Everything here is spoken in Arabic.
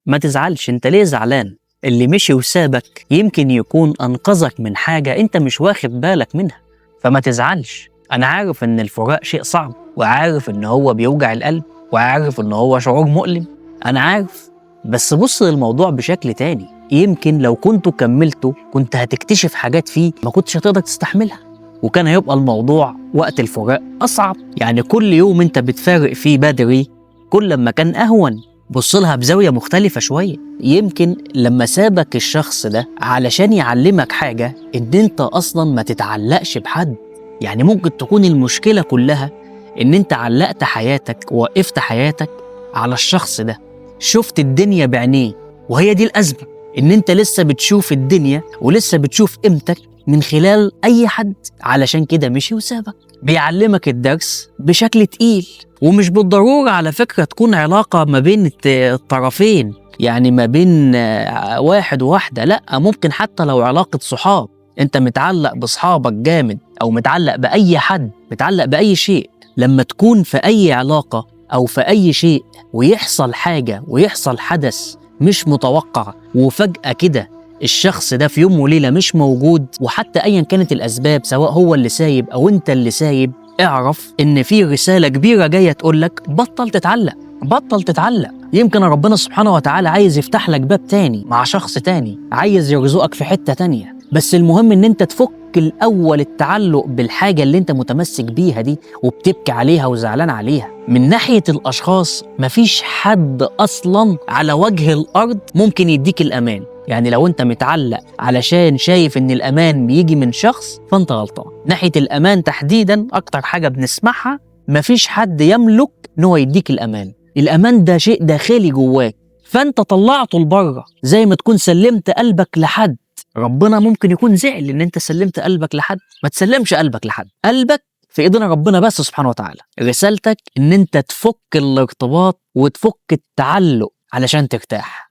ما تزعلش. انت ليه زعلان؟ اللي مشي وسابك يمكن يكون أنقذك من حاجة انت مش واخد بالك منها، فما تزعلش. أنا عارف إن الفراق شيء صعب، وعارف إن هو بيوجع القلب، وعارف إن هو شعور مؤلم، أنا عارف. بس بص للموضوع بشكل تاني، يمكن لو كنتوا كملتوا كنت هتكتشف حاجات فيه ما كنتش هتقدر تستحملها، وكان هيبقى الموضوع وقت الفراق أصعب. يعني كل يوم انت بتفارق فيه بدري كل ما كان أهون. بص لها بزاوية مختلفة شوية. يمكن لما سابك الشخص ده علشان يعلمك حاجة، إن أنت أصلا ما تتعلقش بحد. يعني ممكن تكون المشكلة كلها إن أنت علقت حياتك ووقفت حياتك على الشخص ده، شفت الدنيا بعينيه، وهي دي الأزمة. إن أنت لسه بتشوف الدنيا ولسه بتشوف قيمتك من خلال أي حد، علشان كده مشي وسابك. بيعلمك الدرس بشكل تقيل، ومش بالضرورة على فكرة تكون علاقة ما بين الطرفين، يعني ما بين واحد وواحدة، لأ، ممكن حتى لو علاقة صحاب، انت متعلق بصحابك جامد، او متعلق بأي حد، متعلق بأي شيء. لما تكون في أي علاقة أو في أي شيء ويحصل حاجة ويحصل حدث مش متوقع، وفجأة كده الشخص ده في يوم وليلة مش موجود، وحتى أيا كانت الأسباب، سواء هو اللي سايب أو أنت اللي سايب، اعرف إن في رسالة كبيرة جاية تقولك بطل تتعلق، بطل تتعلق. يمكن ربنا سبحانه وتعالى عايز يفتح لك باب تاني مع شخص تاني، عايز يرزقك في حتة تانية، بس المهم إن أنت تفك الأول التعلق بالحاجة اللي أنت متمسك بيها دي وبتبكي عليها وزعلان عليها. من ناحية الأشخاص، مفيش حد أصلاً على وجه الأرض ممكن يديك الأمان. يعني لو أنت متعلق علشان شايف إن الأمان بيجي من شخص، فأنت غلطان. ناحية الأمان تحديداً أكتر حاجة بنسمعها، مفيش حد يملك إن هو يديك الأمان. الأمان ده شيء داخلي جواك، فأنت طلعته لبره. زي ما تكون سلمت قلبك لحد، ربنا ممكن يكون زعل إن أنت سلمت قلبك لحد. ما تسلمش قلبك لحد، قلبك في إيدنا ربنا بس سبحانه وتعالى. رسالتك إن أنت تفك الارتباط وتفك التعلق علشان ترتاح.